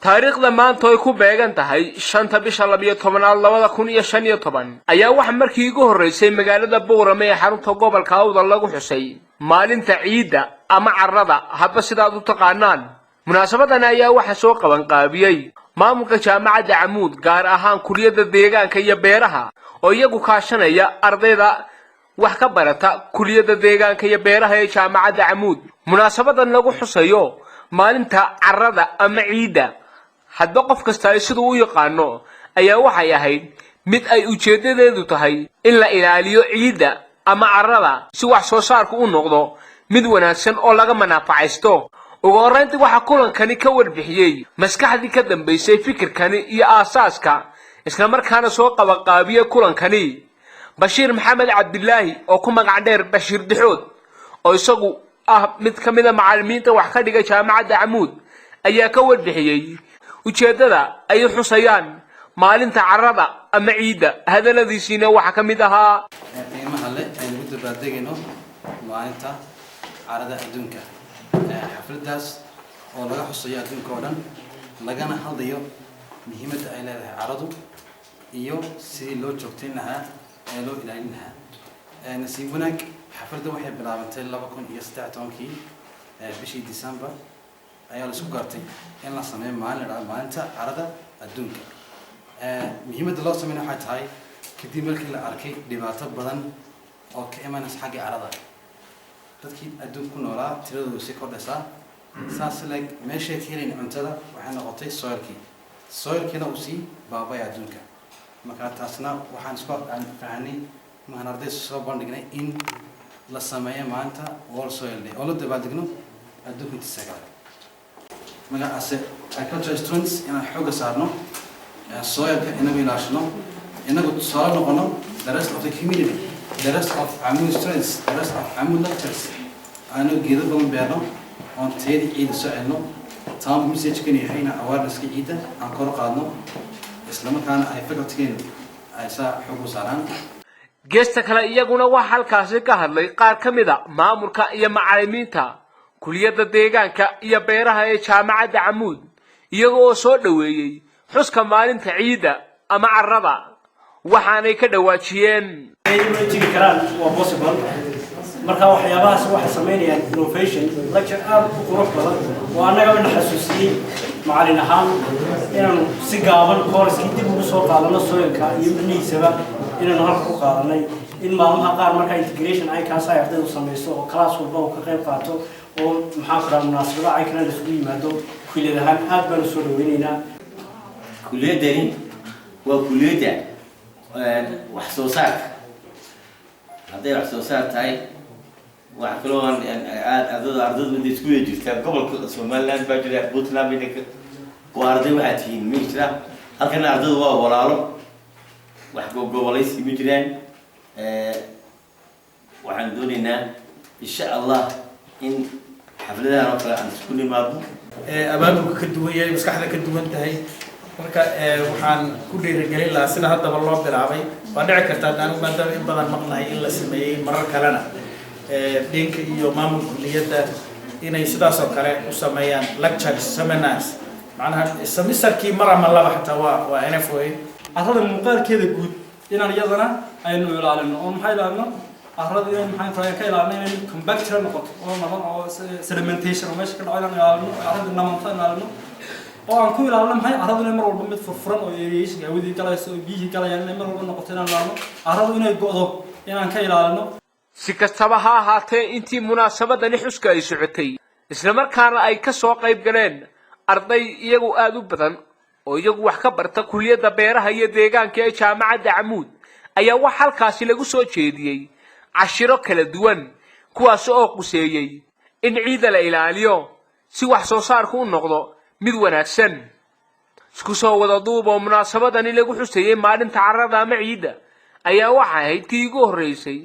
taariikhda maanta ay ku beegan tahay 5 bisha 12/2015 ayaa wax markii ugu horeysay magaalada Boorame ee xarunta gobolka Awdal lagu xusay maalinta ciida ama carrada hadba sidaad u taqaanaan. munaasabadan ayaa waxa soo qaban qaabiyay maamulka jaamacadda Amuud gaar ahaan kulliyadda deegaanka iyo beeraha oo iyagu kaashanaya ardayda wax ka barata kulliyadda deegaanka iyo beeraha ee jaamacadda Amuud. munaasabadan lagu xusayo maalinta carrada ama ciida hadba qof kasta ay sidoo u yaqaano ayaa waxay ahayd mid ay ujeedadeedu tahay in la ilaaliyo ciida ama carrada si wax soo saarku u noqdo mid wanaagsan oo laga manafacaysto. ugu horeyntii waxa kulankani ka warbixiyay maskaxdii ka dambeysay fikirkani iyo aasaaska isla markaana soo qaban qaabiyay kulankani Bashiir Maxamed Cabdillaahi oo ku magac dheer Bashiir Dixood oo isagu mid kamid ah macallimiinta wax ka dhigay jaamacadda Amuud ayaa ka warbixiyay ujeedada ay xusayaan maalinta carrada ama ciida. hadaladiisina waxa kamid ahaa qiimaha leh ay ugu dabaaldegayno maalinta carrada adduunka. xafladaas oo laga xusayo adduunka oo dhan lagana hadlayo muhiimadda ay leedahay carradu iyo sidii loo joogteyn lahaa ee loo ilaalin lahaa. nasiib wanaag xafladda waxay bilaabantay 2013 bishii December ayaa la isku gaartay in la sameeyo maalinta carrada adduunka. muhiimadda loo sameeyo waxay tahay kadib markii la arkay dhibaato badan oo ka imanaysa xagga carrada. dadkii adduunka ku noolaa tiradoodu si kordhaysaa saas leeg meeshay ka helayeen cuntada waxay noqotay soilkiina uu sii baabay adduunka. marka taasna waxaan isku fahanay mahan arday soo bandhignay in la sameeyo maanta World Soil Day oo la dabaaldegno adduunka intiisa kale. magacaas agricultural students inaan xooga saarno soilka inagu ilaashino inagu tusaale noqono the rest of the community, the rest of Amuud students, the rest of Amuud lecturers aanu geedo badan beerno oon tayada ciida soo celino. taan message-kan yahay in awareness-ka ciida aan kor qaadno isla markaana ay faculty-geenu ay saa xoog u saaraan. geesta kale iyaguna waxa halkaasi ka hadlay qaar kamid ah maamulka iyo macallimiinta kulliyadda deegaanka iyo beeraha ee jaamacadda Amuud iyagoo soo dhaweeyay xuska maalinta ciida ama carrada waxaanay ka dhawaajiyeen ay jiri karaan waa possible. marka waxyaabahaas waxa sameynayaan innovation lecture aad u qurux badan oo anaga u xasuusiyay macallin ahaan inaan si gaaban course-kii dib ugu soo qaadano soilka iyo miniisaba inaan halka ku qaadanay in maalmaha qaar marka integration ay ka saay ardaydu sameeyso oo class walba uu ka qayb qaato oo maxaa kala munaasabada ay kana isku yimaado kulliyadahan aad baan soo dhaweynaynaa. kulliyadani waa kulliyada wax soo saar hadday wax soo saar tahay wax kaloo ardaydu isku jirtaan gobolka Somaliland baa jira Puntland waa arday waxaa tihiin ma jira halkan ardaydu waa walaalo wax gobolaysi ma jiraan. waxaan doonaynaa insha Allah in xafladahan oo kale aan isku nimaadno abaabulka ka duwan yahay maskaxda ka duwan tahay. marka waxaan ku dhiirigelin lahaa sida haddaba loo bilaabay waa dhici kartaa anigu maadaama in badan maqnahay in la sameeyey marar kalena dhanka iyo maamulka kulliyadda inay sidaas oo kale u sameeyaan lectures seminars macnaha semesterkii mar ama laba xataa waa NFOA. carrada muuqaalkeeda guud inaan iyadana aynu ilaalino oo maxay ilaalino carrada inay maxay ka ilaalino inay compactor noqoto oo naban oo sedimentation oo meesha ka dhacay inaan ilaalino carrada namanta ilaalino oo aan ku ilaalino maxay carrada mar walba mid furfuran oo aeration awoodii galayso oo biyihii galayaan inay mar walba noqoto inaan ilaalino carrada inay go'do inaan ka ilaalino. si kastaba ha ahaatee intii munaasabadani xuska ay socotay isla markaana ay ka soo qayb galeen arday iyagu aad u badan oo iyagu wax ka barta kulliyadda beeraha iyo deegaanka ee jaamacadda Amuud ayaa wax halkaasi lagu soo jeediyay cashiro kala duwan kuwaas oo quseeyay in ciida la ilaaliyo si wax soo saarku u noqdo mid wanaagsan. isku soo wada duub oo munaasabadani lagu xusayay maalinta carrada ama ciida ayaa waxa ahayd tii ugu horeysay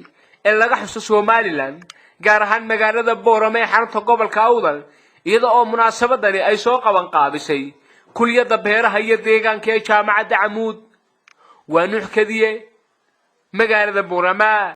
ee laga xuso Somaliland gaar ahaan magaalada Boorame ee xarunta gobolka Awdal iyada oo munaasabadani ay soo qaban qaabisay kulliyadda beeraha iyo deegaanka ee jaamacadda Amuud. waa Nuux Kadiye magaalada Boorame.